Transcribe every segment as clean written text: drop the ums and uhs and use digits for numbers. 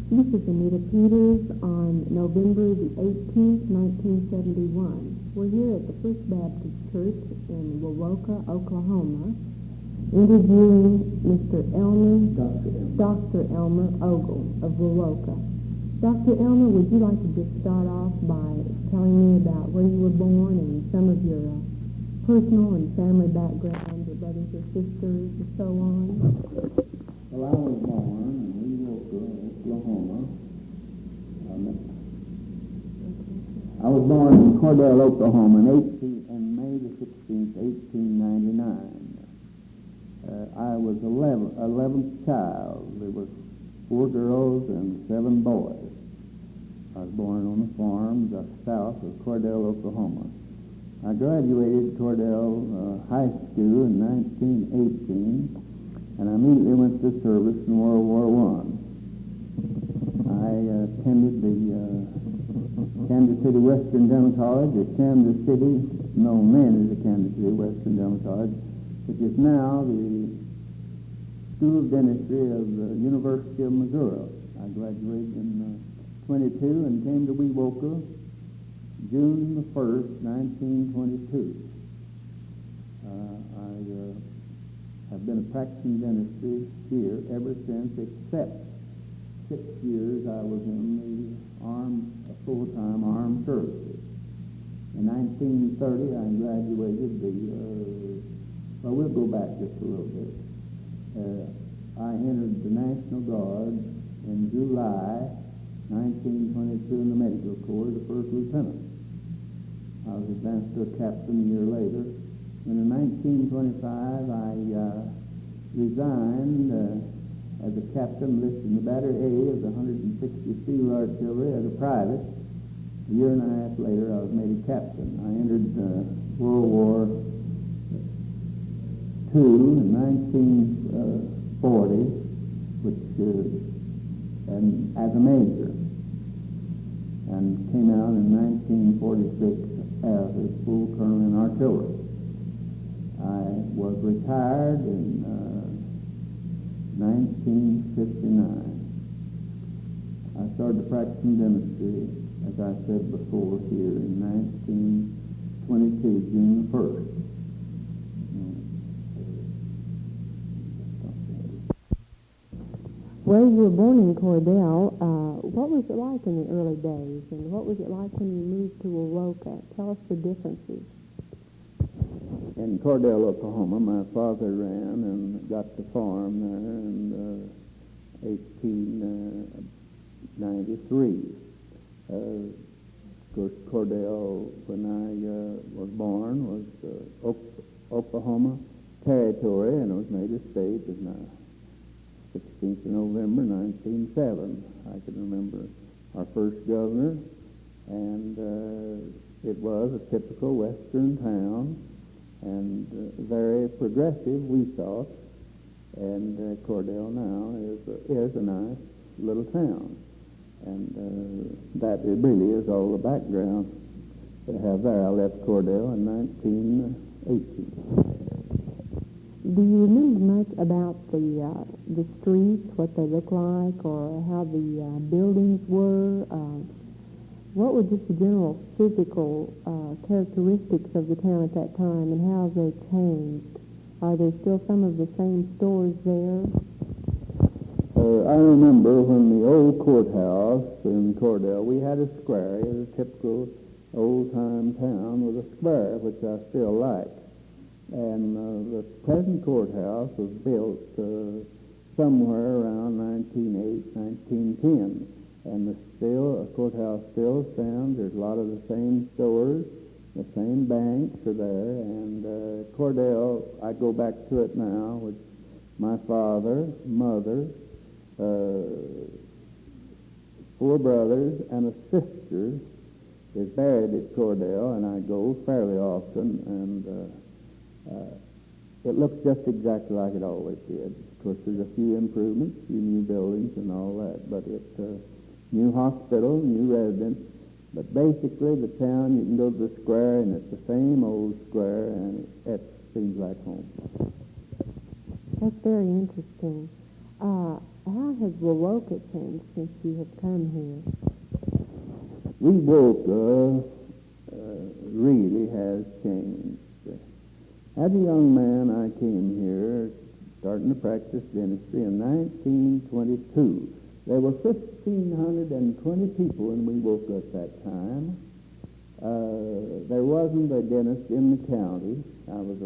This is Anita Peters on November the 18th, 1971. We're here at the First Baptist Church in Wewoka, Oklahoma, interviewing Mr. Dr. Elmer Ogle of Wewoka. Dr. Elmer, would you like to just start off by telling me about where you were born and some of your personal and family background, your brothers or sisters, and so on? Well, I was born in Wewoka, Oklahoma. I was born in Cordell, Oklahoma on May the 16th, 1899. I was 11th child. There were 4 girls and 7 boys. I was born on a farm just south of Cordell, Oklahoma. I graduated Cordell High School in 1918, and I immediately went to service in World War I. I attended the Kansas City Western Dental College at Kansas City, known then as the Kansas City Western Dental College, which is now the School of Dentistry of the University of Missouri. I graduated in 22 and came to Wewoka June the 1st, 1922. I have been a practicing dentistry here ever since, except 6 years I was in the full-time armed services. In 1930, I graduated well, we'll go back just a little bit. I entered the National Guard in July 1922 in the Medical Corps as a first lieutenant. I was advanced to a captain a year later. And in 1925, I resigned as a captain listed in the Battery A of the 160th Field Artillery as a private. A year and a half later, I was made a captain. I entered World War II in 1940, and as a major, and came out in 1946 as a full colonel in artillery. I was retired in 1959. I started practicing dentistry, as I said before, here in 1922, June the 1st. Well, you were born in Cordell. What was it like in the early days, and what was it like when you moved to Wewoka? Tell us the differences. In Cordell, Oklahoma, my father ran and got the farm there in 1893. Of course, Cordell, when I was born, was Oklahoma Territory, and it was made a state in 16th of November, 1907. I can remember our first governor, and it was a typical western town, and very progressive, we thought, and Cordell now is a nice little town, and that really is all the background that I have there. I left Cordell in 1918. Do you remember much about the streets, what they look like, or how the buildings were? What were just the general physical characteristics of the town at that time, and how have they changed? Are there still some of the same stores there? I remember when the old courthouse in Cordell, we had a square. It was a typical old-time town with a square, which I still like. And the present courthouse was built somewhere around 1908, 1910. And the courthouse still stands. There's a lot of the same stores, the same banks are there. And Cordell, I go back to it now, with my father, mother, 4 brothers, and a sister is buried at Cordell, and I go fairly often, and it looks just exactly like it always did. Of course, there's a few improvements, a few new buildings and all that, but it's new hospital, new residence. But basically, the town, you can go to the square, and it's the same old square, and it seems like home. That's very interesting. How has Wawoka changed since you have come here? Wewoka really has changed. As a young man, I came here starting to practice dentistry in 1922. There were 1,520 people in Wewoka at that time. There wasn't a dentist in the county. I was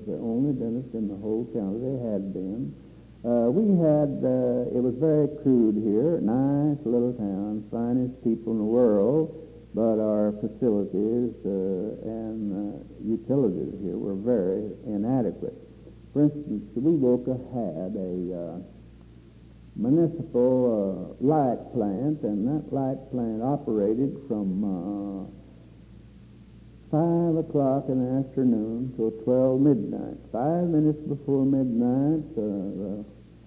the only dentist in the whole county. There had been. It was very crude here, nice little town, finest people in the world, but our facilities and utilities here were very inadequate. For instance, Wewoka had a municipal light plant, and that light plant operated from 5 o'clock in the afternoon till 12 midnight. 5 minutes before midnight, the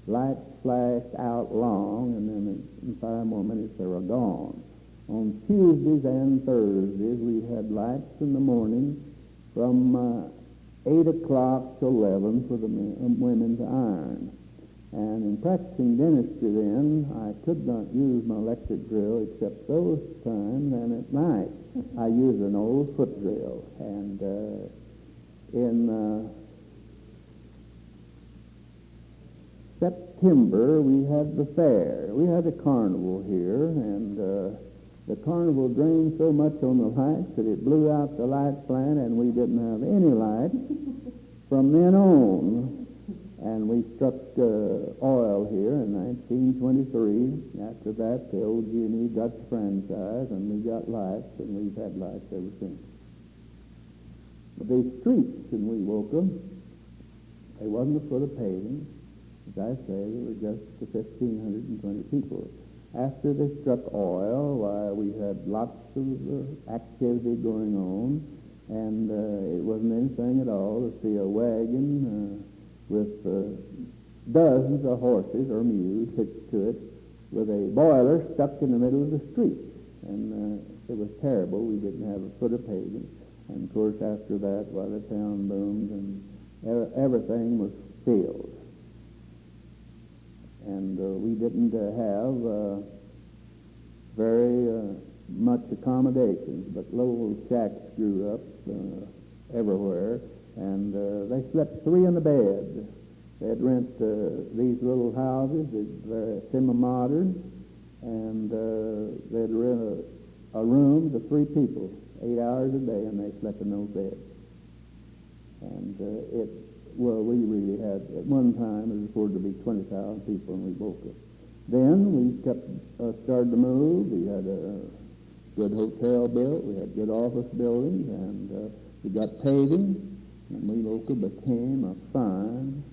lights flashed out long, and then in 5 more minutes they were gone. On Tuesdays and Thursdays, we had lights in the morning from 8 o'clock to 11 for the women to iron. And in practicing dentistry then, I could not use my electric drill except those times, and at night I used an old foot drill. And in September, we had the fair. We had a carnival here, and the carnival drained so much on the lights that it blew out the light plant, and we didn't have any lights from then on. And we struck oil here in 1923. After that, the OG&E got the franchise, and we got lights, and we've had lights ever since. But the streets in Wewoka, they wasn't a foot of paving. As I say, there were just 1,520 people. After they struck oil, we had lots of activity going on, and it wasn't anything at all to see a wagon with dozens of horses or mules hitched to it with a boiler stuck in the middle of the street. And it was terrible. We didn't have a foot of paving. And, of course, after that, the town boomed and everything was filled. And we didn't have very much accommodations, but little shacks grew up everywhere. And they slept 3 in a bed. They'd rent these little houses. They're semi-modern, and they'd rent a room to 3 people, 8 hours a day, and they slept in those beds. And we really had, at one time, it was reported to be 20,000 people in Wewoka. Then we started to move. We had a good hotel built. We had good office buildings, and we got paving. And Wewoka became a fine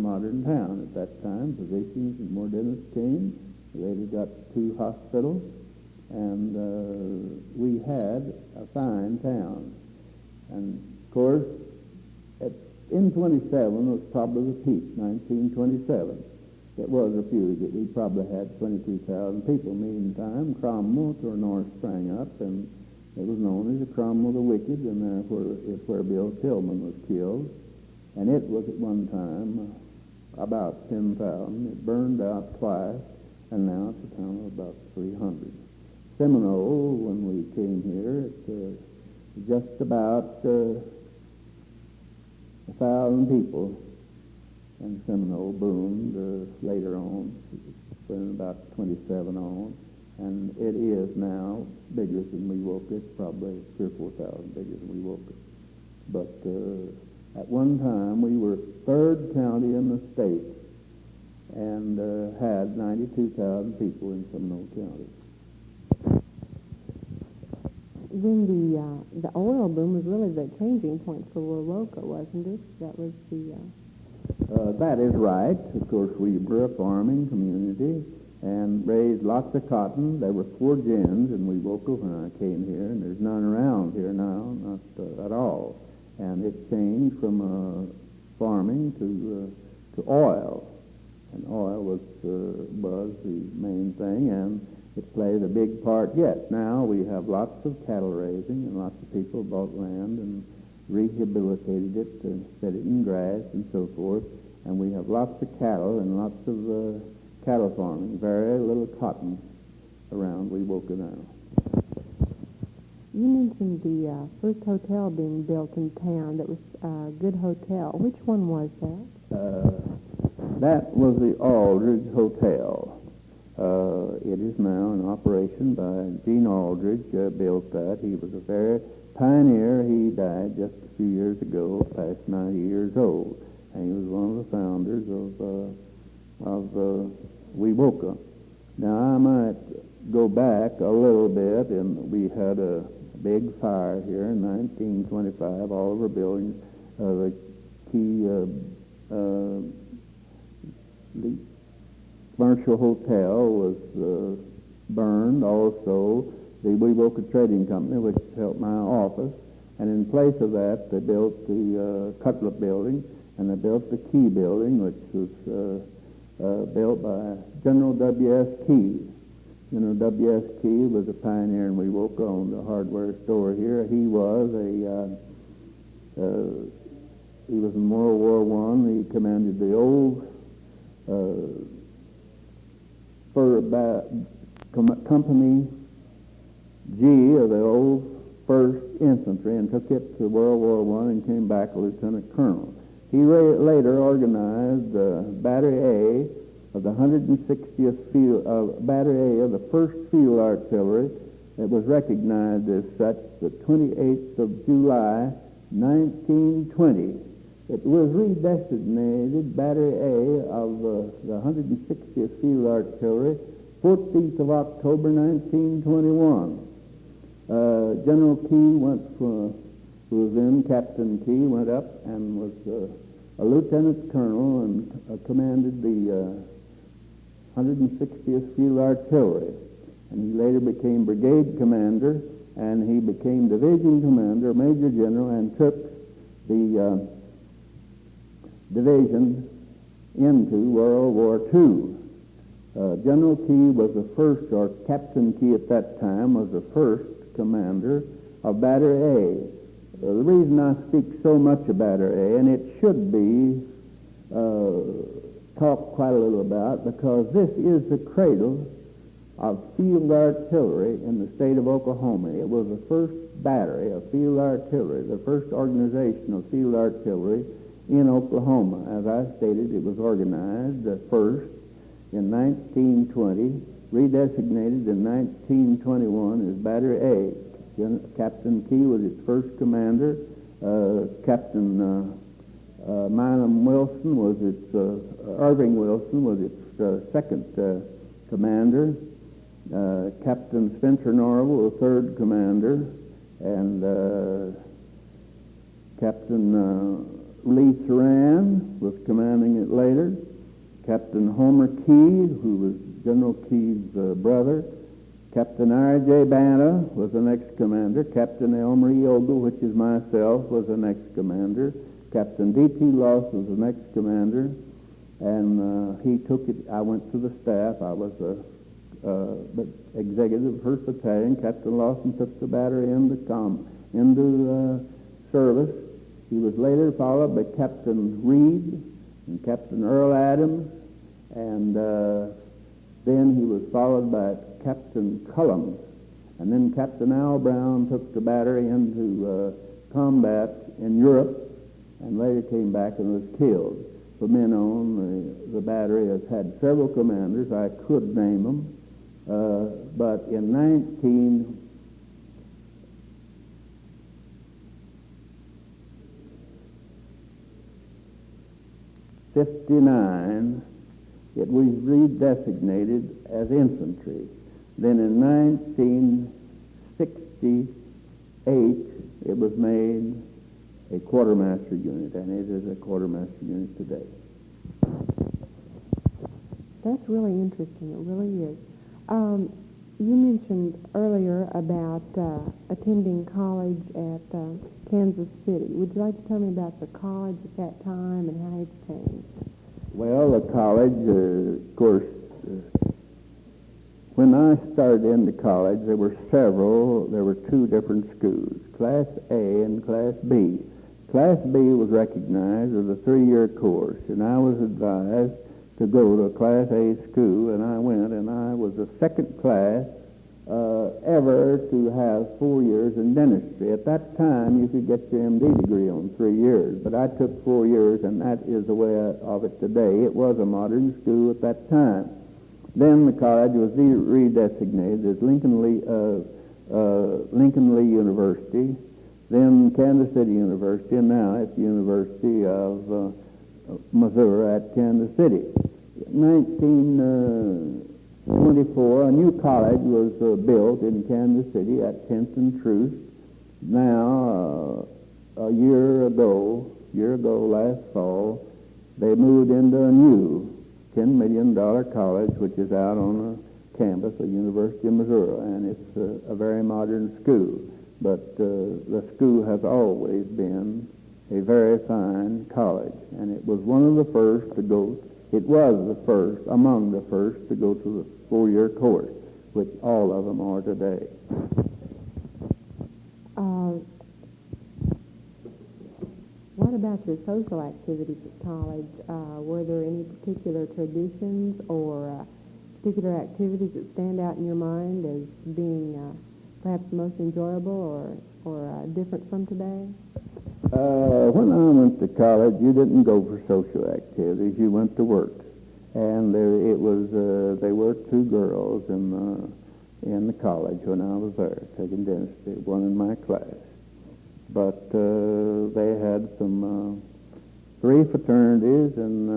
modern town at that time. Physicians and more dentists came. We later got 2 hospitals, and we had a fine town. And, of course, in 27 was probably the peak, 1927. It was a few that we probably had 22,000 people. Meantime, Cromwell to our north sprang up, and it was known as the Cromwell the Wicked, and there is where Bill Tillman was killed. And it was at one time about 10,000. It burned out twice, and now it's a town of about 300. Seminole, when we came here, it's just about 1,000 people. And Seminole boomed later on, from about 27 on. And it is now bigger than Wewoka. It's probably 3,000 or 4,000 bigger than Wewoka. But at one time, we were 3rd county in the state and had 92,000 people in Seminole County. Then the oil boom was really the changing point for Wewoka, wasn't it? That was the... That is right. Of course, we were a farming community and raised lots of cotton. There were 4 gins in Wewoka when I came here, and there's none around here now, not at all. And it changed from farming to oil, and oil was the main thing, and it plays a big part yet. Now we have lots of cattle raising, and lots of people bought land and rehabilitated it and set it in grass and so forth. and we have lots of cattle and lots of cattle farming, very little cotton around Wewoka now. You mentioned the first hotel being built in town that was a good hotel. Which one was that? That was the Aldridge Hotel. It is now in operation by Gene Aldridge, built that. He was a very pioneer. He died just a few years ago, past 90 years old. And he was one of the founders of Wewoka. Now, I might go back a little bit, and we had a big fire here in 1925. All of our buildings, the commercial hotel was burned. Also, the Wewoka Trading Company, which helped my office, and in place of that, they built the Cutler Building, and they built the Key Building, which was built by General W.S. Key. General W.S. Key was a pioneer in Wewoka, owned a hardware store here. He was he was in World War I. He commanded the old Company G of the old 1st Infantry and took it to World War I and came back a lieutenant colonel. He later organized Battery A of the 160th Field, Battery A of the 1st Field Artillery. It was recognized as such the 28th of July, 1920. It was redesignated Battery A of the 160th Field Artillery, 14th of October, 1921. General Key who was then Captain Key, went up and was a lieutenant colonel and commanded the 160th Field Artillery. And he later became brigade commander, and he became division commander, major general, and took the division into World War II. General Key was the first, or Captain Key at that time, was the first commander of Battery A. The reason I speak so much of Battery A, and it should be talked quite a little about, because this is the cradle of field artillery in the state of Oklahoma. It was the first battery of field artillery, the first organization of field artillery in Oklahoma. As I stated, it was organized first in 1920, redesignated in 1921 as Battery A. Captain Key was its first commander. Captain Milam Wilson was its, Irving Wilson was its second commander. Captain Spencer Norval, the third commander, and Captain Lee Saran was commanding it later. Captain Homer Key, who was General Key's brother. Captain R.J. Banta was the next commander. Captain Elmer Ogle, which is myself, was the next commander. Captain D.T. Loss was the next commander. And he took it. I went to the staff. I was the executive of 1st Battalion. Captain Lawson took the battery into service. He was later followed by Captain Reed and Captain Earl Adams, and then he was followed by Captain Cullum, and then Captain Al Brown took the battery into combat in Europe, and later came back and was killed. The men on the battery has had several commanders. I could name them, but in 1959, it was redesignated as infantry. Then in 1968, it was made a quartermaster unit, and it is a quartermaster unit today. That's really interesting. It really is. You mentioned earlier about attending college at Kansas City. Would you like to tell me about the college at that time and how it's changed? Well, the college, of course, when I started into college, there were two different schools, Class A and Class B. Class B was recognized as a 3-year course, and I was advised to go to a Class A school, and I went, and I was the second class ever to have 4 years in dentistry. At that time, you could get your MD degree on 3 years, but I took 4 years, and that is the way of it today. It was a modern school at that time. Then the college was redesignated as Lincoln Lee University, then Kansas City University, and now it's the University of Missouri at Kansas City. In 1924, a new college was built in Kansas City at 10th and Truce. Now, a year ago, last fall, they moved into a new $10 million college, which is out on a campus of the University of Missouri, and it's a very modern school. But the school has always been a very fine college, and it was one of the first to go. It was the first, among the first, to go to the 4-year course, which all of them are today. What about your social activities at college? Were there any particular traditions or particular activities that stand out in your mind as being perhaps most enjoyable or different from today? When I went to college, you didn't go for social activities. You went to work. And there were 2 girls in the college when I was there, taking dentistry, one in my class. But they had some 3 fraternities, and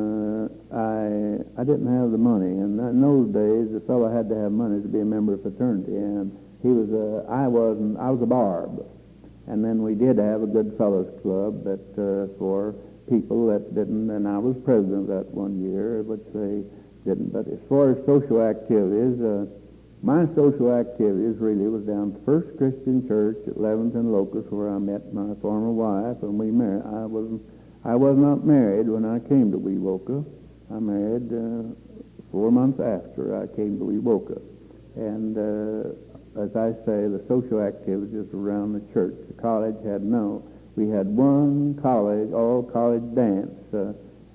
I didn't have the money. And in those days, the fellow had to have money to be a member of a fraternity, and I was a barb. And then we did have a good fellows club that for people that didn't, and I was president of that one year, which they didn't. But as far as social activities, my social activities really was down at First Christian Church at 11th and Locust, where I met my former wife, and we married. I was not married when I came to Wewoka. I married 4 months after I came to Wewoka. And as I say, the social activities around the church. The college we had one all-college dance.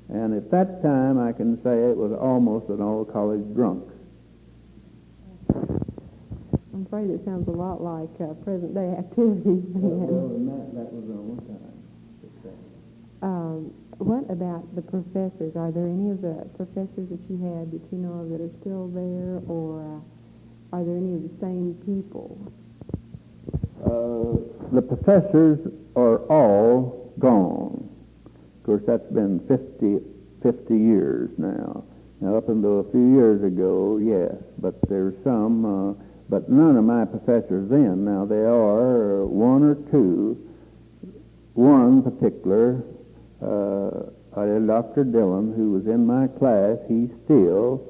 And at that time, I can say it was almost an all-college drunk. I'm afraid it sounds a lot like present-day activities. Well, that was all the time. What about the professors? Are there any of the professors that you had that you know of that are still there, or are there any of the same people? The professors are all gone. Of course, that's been 50 years now. Now, up until a few years ago, yes, but there's some, but none of my professors then. Now, there are 1 or 2. One particular, Dr. Dillon, who was in my class, he still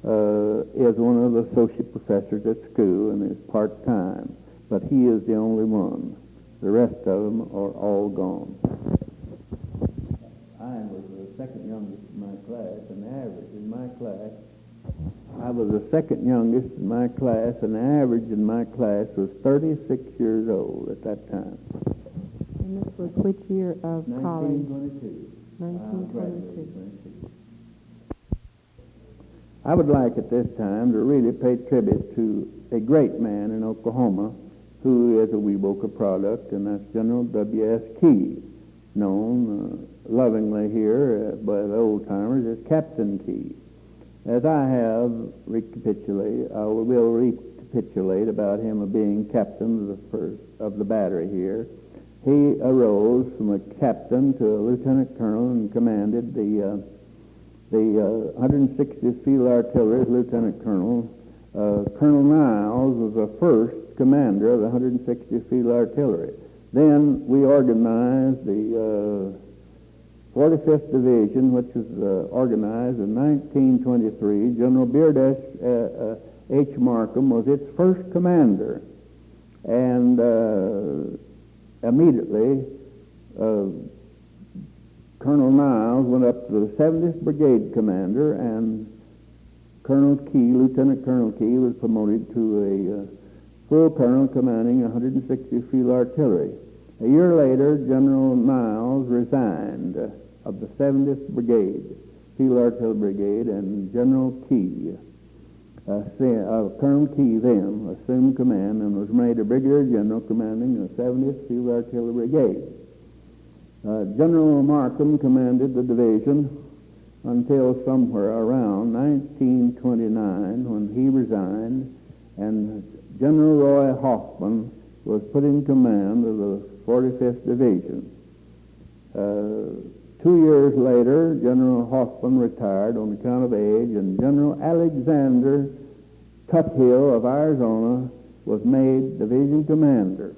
is one of the associate professors at school and is part-time, but he is the only one. The rest of them are all gone. I was the second youngest in my class, and the average in my class, I was the second youngest in my class, and the average in my class was 36 years old at that time. And this was which year of college? 1922. 1922. I would like at this time to really pay tribute to a great man in Oklahoma who is a Wewoka product, and that's General W.S. Key, known lovingly here by the old-timers as Captain Key. As I have recapitulated, I will recapitulate about him being captain of the battery here. He arose from a captain to a lieutenant colonel and commanded the 160th Field Artillery as lieutenant colonel. Colonel Niles was the first commander of the 160th Field Artillery. Then we organized the 45th Division, which was organized in 1923. General Beard H. Markham was its first commander. And immediately, Colonel Niles went up to the 70th Brigade commander, and Colonel Key, Lieutenant Colonel Key, was promoted to a full colonel commanding 160th Field Artillery. A year later, General Niles resigned of the 70th Brigade, Field Artillery Brigade, and General Key, Colonel Key then, assumed command and was made a brigadier general commanding the 70th Field Artillery Brigade. General Markham commanded the division until somewhere around 1929 when he resigned, and General Roy Hoffman was put in command of the 45th Division. 2 years later, General Hoffman retired on account of age, and General Alexander Tuthill of Arizona was made division commander.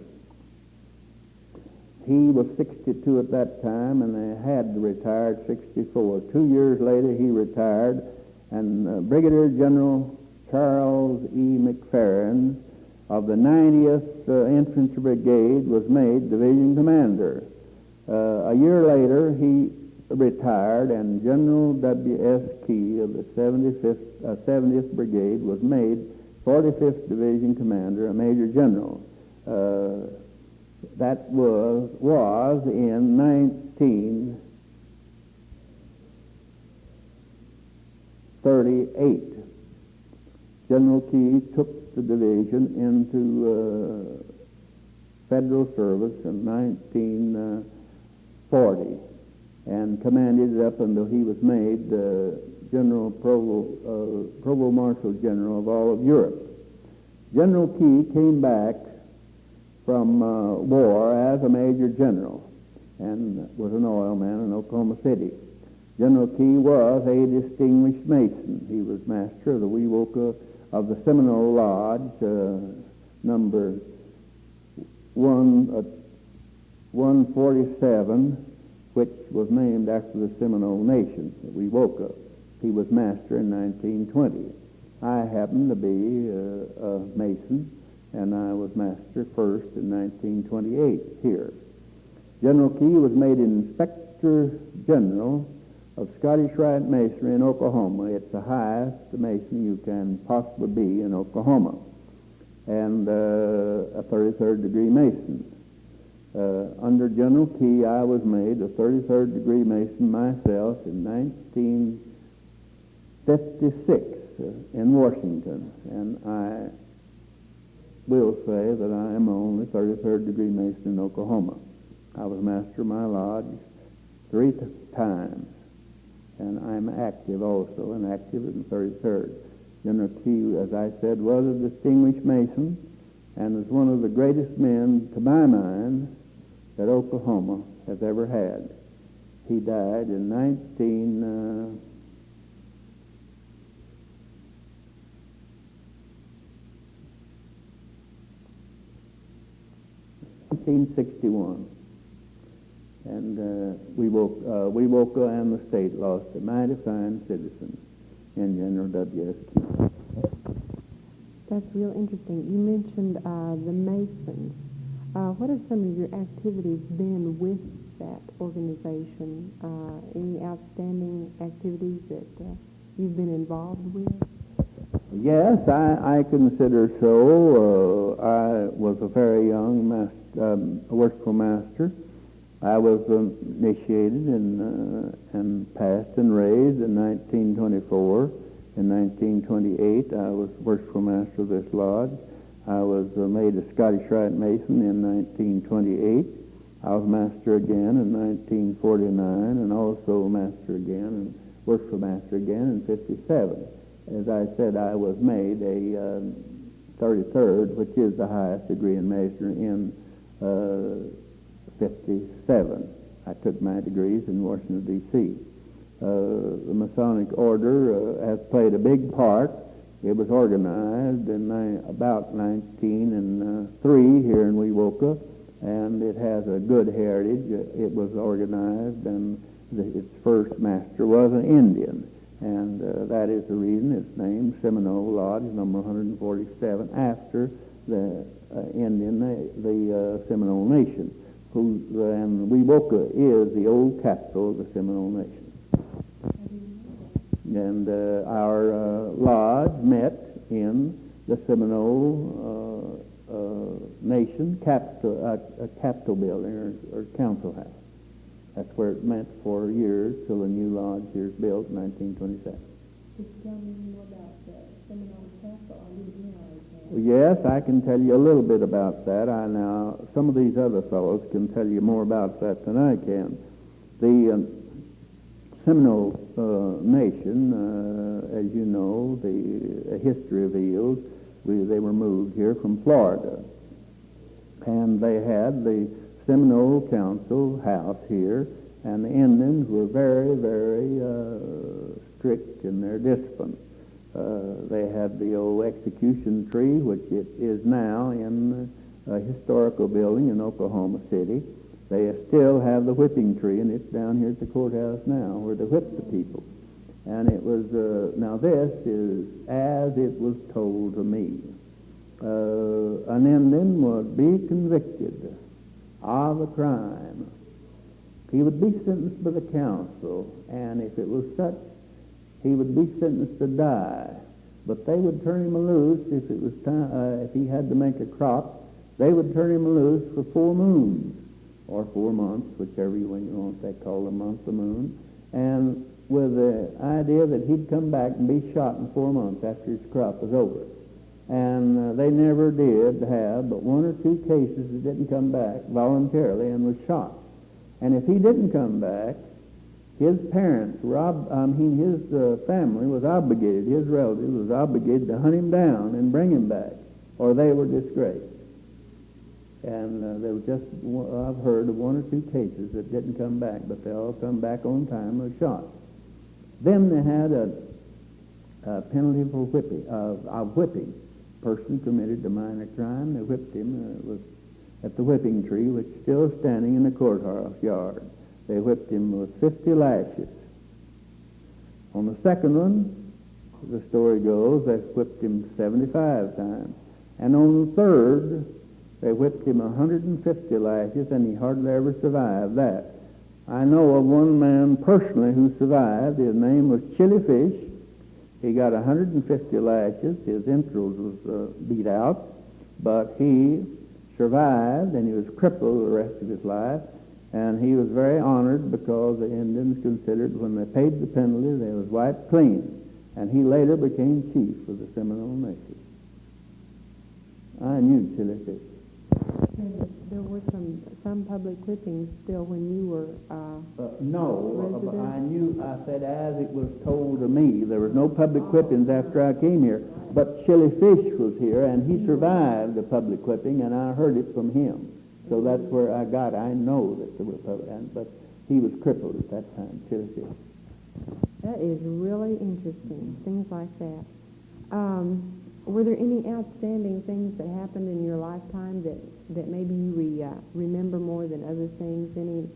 He was 62 at that time, and they had to retire at 64. 2 years later, he retired, and Brigadier General Charles E. McFerrin of the 90th Infantry Brigade was made division commander. A year later, he retired, and General W.S. Key of the 70th Brigade was made 45th Division commander, a major general. That was in 1938. General Key took the division into federal service in 1940 and commanded it up until he was made General Provost Marshal General of all of Europe. General Key came back from war as a major general and was an oil man in Oklahoma City. General Key was a distinguished Mason. He was master of the Wewoka of the Seminole Lodge, number 147, which was named after the Seminole Nation, the Wewoka. He was master in 1920. I happened to be a Mason, and I was master first in 1928 here. General Key was made Inspector General of Scottish Rite Masonry in Oklahoma. It's the highest Mason you can possibly be in Oklahoma, and a 33rd degree Mason. Under General Key, I was made a 33rd degree Mason myself in 1956 in Washington, and I will say that I am only 33rd degree Mason in Oklahoma. I was master of my lodge 3 times, and I'm active also, and active in the 33rd. General Key, as I said, was a distinguished Mason and was one of the greatest men, to my mind, that Oklahoma has ever had. He died in 1961. And Wewoka and the state lost a mighty fine citizen in General W.S. Key. That's real interesting. You mentioned the Masons. What have some of your activities been with that organization? Any outstanding activities that you've been involved with? Yes, I consider so. I was a very young worshipful master. I was initiated and passed and raised in 1924. In 1928, I was worshipful master of this lodge. I was made a Scottish Rite Mason in 1928. I was master again in 1949, and also master again and worshipful master again in 57. As I said, I was made a 33rd, which is the highest degree in Masonry, in 57. I took my degrees in Washington, D.C. The Masonic Order has played a big part. It was organized in about 1903 here in Wewoka, and it has a good heritage. It was organized, and its first master was an Indian, and that is the reason it's named Seminole Lodge number 147, after the Indian, the Seminole Nation, and Wewoka is the old capital of the Seminole Nation. And our lodge met in the Seminole nation, a Capitol building or council house. That's where it meant for years till the new lodge here is built in 1927. Could you tell me more about the Seminole Castle? I didn't realize that. Well, yes, I can tell you a little bit about that. Now, some of these other fellows can tell you more about that than I can. The Seminole nation, as you know, the history reveals, they were moved here from Florida. And they had the Seminole Council House here, and the Indians were very, very strict in their discipline. They had the old execution tree, which it is now in a historical building in Oklahoma City. They still have the whipping tree, and it's down here at the courthouse now, where they whip the people. And it was, now this is as it was told to me. An Indian would be convicted of a crime. He would be sentenced by the council, and if it was such, he would be sentenced to die. But they would turn him loose if it was time, if he had to make a crop. They would turn him loose for 4 moons or 4 months, whichever you want. They call the month the moon, and with the idea that he'd come back and be shot in 4 months after his crop was over. And they never did have but 1 or 2 cases that didn't come back voluntarily and was shot. And if he didn't come back, his parents were, his family was obligated, his relatives was obligated to hunt him down and bring him back, or they were disgraced. And there was just, I've heard of 1 or 2 cases that didn't come back, but they all come back on time and were shot. Then they had a penalty for whipping. Person committed a minor crime, they whipped him. It was at the whipping tree, which is still standing in the courthouse yard. They whipped him with 50 lashes. On the second one, the story goes, they whipped him 75 times. And on the third, they whipped him 150 lashes, and he hardly ever survived that. I know of one man personally who survived. His name was Chili Fish. He got 150 lashes. His entrails was beat out, but he survived, and he was crippled the rest of his life. And he was very honored because the Indians considered when they paid the penalty, they was wiped clean. And he later became chief of the Seminole Nation. I knew Chili Fish. And there were some public whippings still when you were No, resident? I said as it was told to me. There was no public whippings after I came here. But Chili Fish was here, and he survived the public whipping, and I heard it from him. So that's where I know that there were public, but he was crippled at that time, Chili Fish. That is really interesting, things like that. Were there any outstanding things that happened in your lifetime that maybe you remember more than other things? Any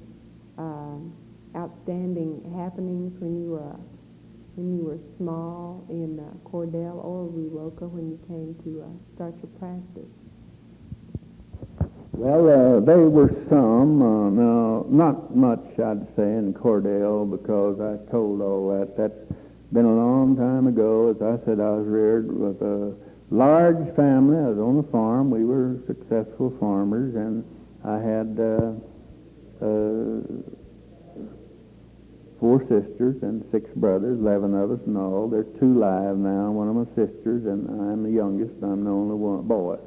outstanding happenings when you were small in Cordell or Wewoka when you came to start your practice? Well, there were some. Now, not much, I'd say, in Cordell because I told all that. That's been a long time ago. As I said, I was reared with a large family. I was on a farm. We were successful farmers, and I had 4 sisters and 6 brothers, 11 of us in all. There's 2 alive now. One of my sisters, and I'm the youngest. I'm the only one boy.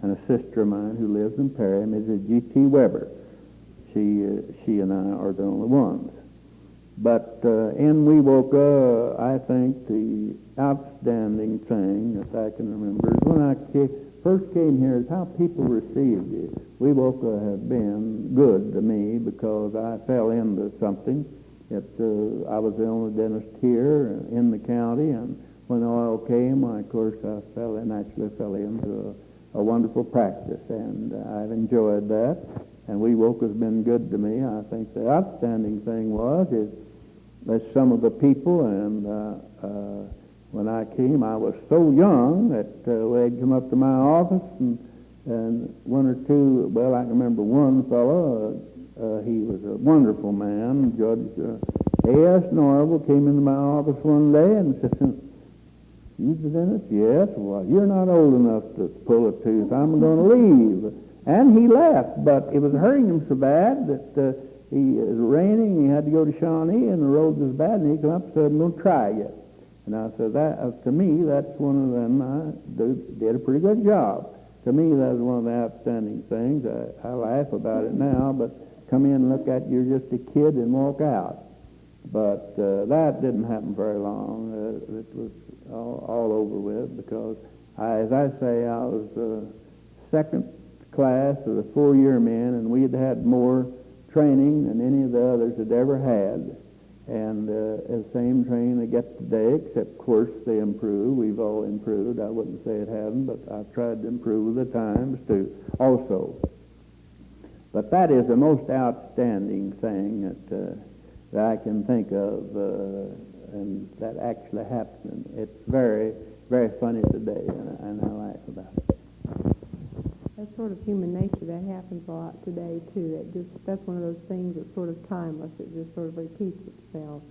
And a sister of mine who lives in Perry, Mrs. G.T. Weber. She and I are the only ones. But in Wewoka, I think the outstanding thing that I can remember is when I first came here is how people received it. Wewoka have been good to me because I fell into something. I was the only dentist here in the county, and when oil came, of course, I naturally fell into a wonderful practice, and I've enjoyed that. And Wewoka's been good to me. I think the outstanding thing is that some of the people, and when I came, I was so young that they'd come up to my office, and 1 or 2, well, I can remember one fellow, he was a wonderful man, Judge A.S. Norval, came into my office one day and said, You the dentist? Yes. Well, you're not old enough to pull a tooth. I'm going to leave. And he left, but it was hurting him so bad that it was raining. He had to go to Shawnee, and the road was bad, and he came up and said, I'm going to try it. And I said, that to me, that's one of them. I did a pretty good job. To me, that was one of the outstanding things. I laugh about it now, but come in and look at you, you're just a kid, and walk out. But that didn't happen very long. It was all over with because, as I say, I was second class of the 4-year men, and we had had more training than any of the others had ever had. And the same training they get today, except, of course, they improve. We've all improved. I wouldn't say it hasn't, but I've tried to improve with the times, too, also. But that is the most outstanding thing that I can think of, and that actually happened. It's very, very funny today, and I laugh about it. That's sort of human nature. That happens a lot today, too. That's one of those things that's sort of timeless. It just sort of repeats itself.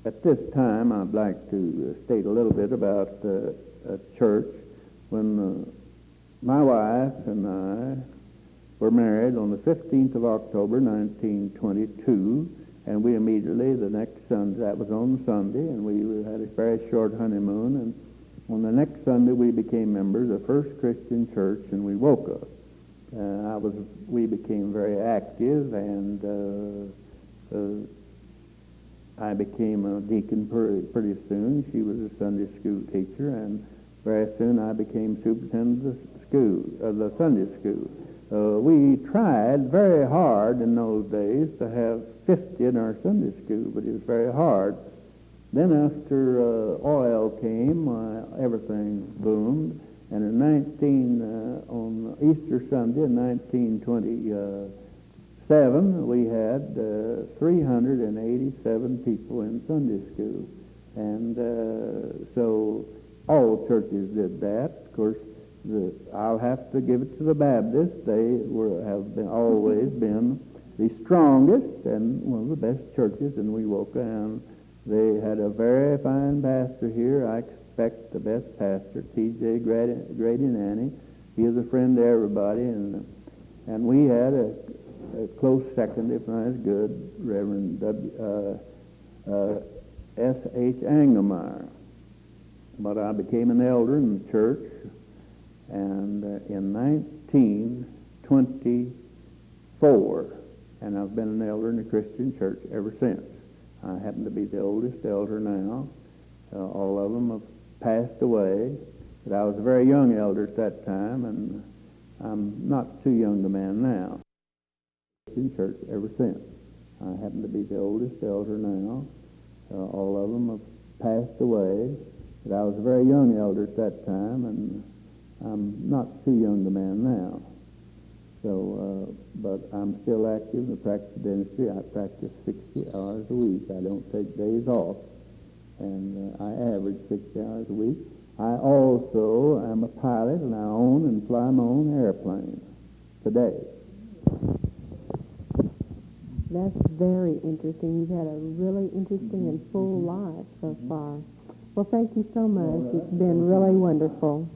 At this time, I'd like to state a little bit about a church. When my wife and I were married on the 15th of October, 1922, and we immediately, the next Sunday, that was on Sunday, and we had a very short honeymoon, and on the next Sunday we became members of First Christian Church in Wewoka. We became very active, and I became a deacon pretty soon. She was a Sunday school teacher, and very soon I became superintendent of the Sunday school. We tried very hard in those days to have 50 in our Sunday school, but it was very hard. Then after oil came, everything boomed, and on Easter Sunday in 1927, we had 387 people in Sunday school, and so all churches did that. Of course, I'll have to give it to the Baptists. They always been the strongest and one of the best churches in Wewoka, and they had a very fine pastor here. I expect the best pastor, T.J. Grady Nanny. He is a friend to everybody, and we had a close second, if not as good, Reverend S.H. Engelmeyer. But I became an elder in the church, and in 1924, and I've been an elder in the Christian church ever since. I happen to be the oldest elder now. All of them have passed away, but I was a very young elder at that time, and I'm not too young a man now. Christian church ever since. I happen to be the oldest elder now. All of them have passed away, but I was a very young elder at that time, and I'm not too young a man now. So, but I'm still active in the practice of dentistry. I practice 60 hours a week. I don't take days off, and I average 60 hours a week. I also am a pilot, and I own and fly my own airplane today. That's very interesting. You've had a really interesting and full life so far. Well, thank you so much. It's been really wonderful.